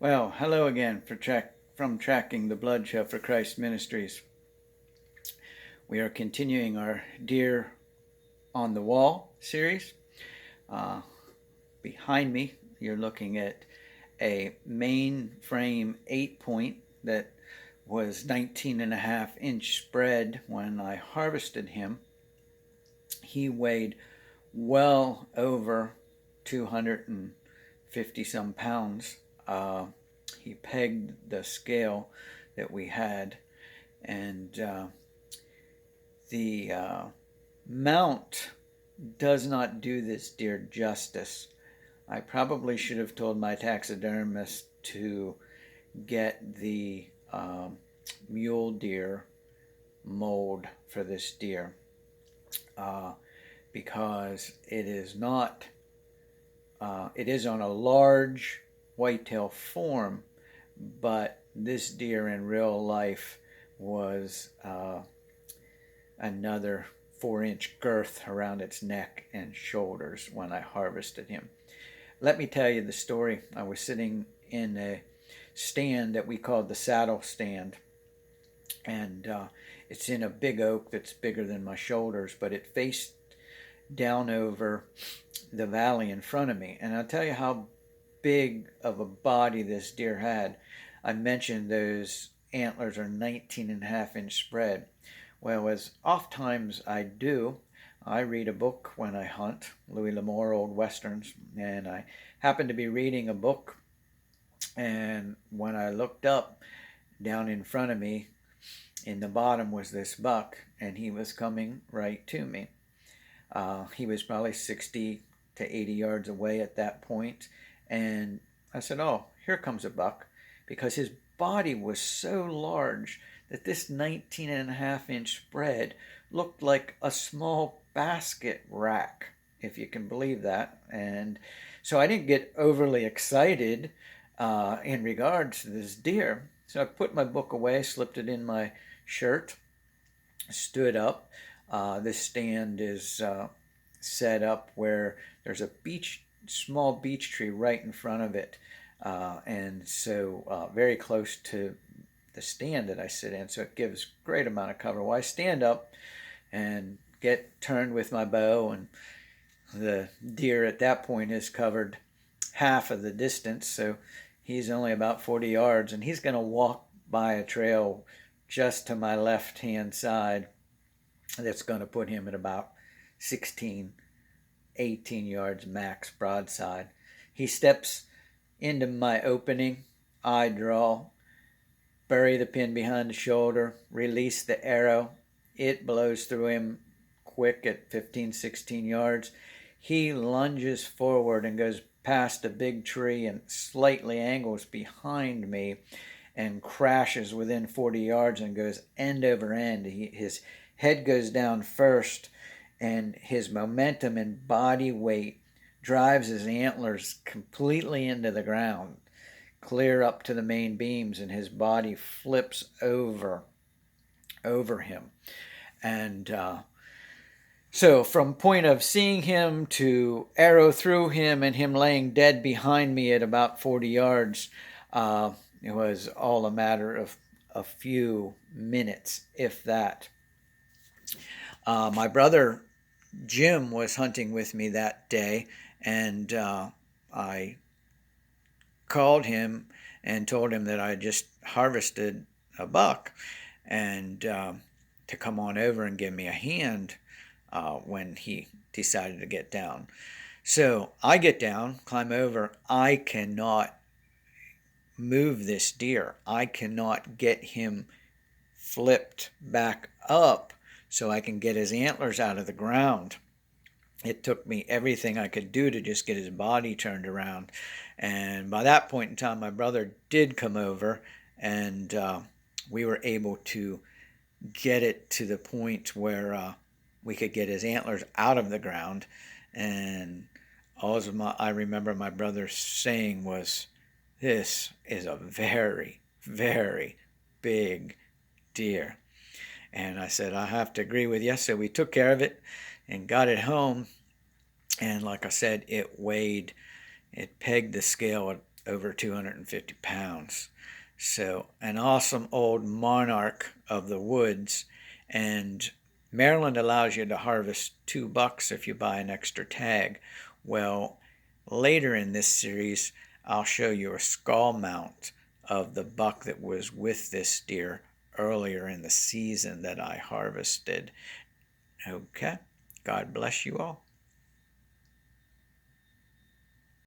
Well, hello again from Tracking the Blood Show for Christ Ministries. We are continuing our Deer on the Wall series. Uh, Behind me, you're looking at a mainframe 8-point that was 19.5-inch spread when I harvested him. He weighed well over 250 some pounds. He pegged the scale that we had, and the mount does not do this deer justice. I probably should have told my taxidermist to get the mule deer mold for this deer uh, because it is on a large whitetail form, but this deer in real life was another 4-inch girth around its neck and shoulders when I harvested him. Let me tell you the story. I was sitting in a stand that we called the saddle stand, and it's in a big oak that's bigger than my shoulders, but it faced down over the valley in front of me. And I'll tell you how big of a body this deer had. I mentioned those antlers are 19.5-inch spread. Well, as oft times I do, I read a book when I hunt, Louis L'Amour Old Westerns, and I happened to be reading a book, and when I looked up, down in front of me, in the bottom was this buck, and he was coming right to me. He was probably 60 to 80 yards away at that point, and I said, "Oh, here comes a buck," because his body was so large that this 19.5-inch spread looked like a small basket rack, if you can believe that. And so I didn't get overly excited in regards to this deer. So I put my book away, slipped it in my shirt, stood up. This stand is set up where there's a small beech tree right in front of it, and so very close to the stand that I sit in, so it gives great amount of cover. Well, I stand up and get turned with my bow, and the deer at that point has covered half of the distance, so he's only about 40 yards, and he's going to walk by a trail just to my left hand side that's going to put him at about 16, 18 yards max broadside. He steps into my opening, I draw, bury the pin behind the shoulder, release the arrow. It blows through him quick at 15, 16 yards. He lunges forward and goes past a big tree and slightly angles behind me and crashes within 40 yards and goes end over end. His head goes down first, and his momentum and body weight drives his antlers completely into the ground, clear up to the main beams, and his body flips over him. And so from point of seeing him to arrow through him and him laying dead behind me at about 40 yards, it was all a matter of a few minutes, if that. My brother Jim was hunting with me that day, and I called him and told him that I just harvested a buck, and to come on over and give me a hand when he decided to get down. So I get down, climb over. I cannot move this deer. I cannot get him flipped back up so I can get his antlers out of the ground. It took me everything I could do to just get his body turned around. And by that point in time, my brother did come over, and we were able to get it to the point where we could get his antlers out of the ground. And I remember my brother saying was, "This is a very, very big deer." And I said, "I have to agree with you." So we took care of it and got it home. And like I said, it pegged the scale at over 250 pounds. So, an awesome old monarch of the woods. And Maryland allows you to harvest $2 if you buy an extra tag. Well, later in this series, I'll show you a skull mount of the buck that was with this deer earlier in the season that I harvested. Okay, God bless you all.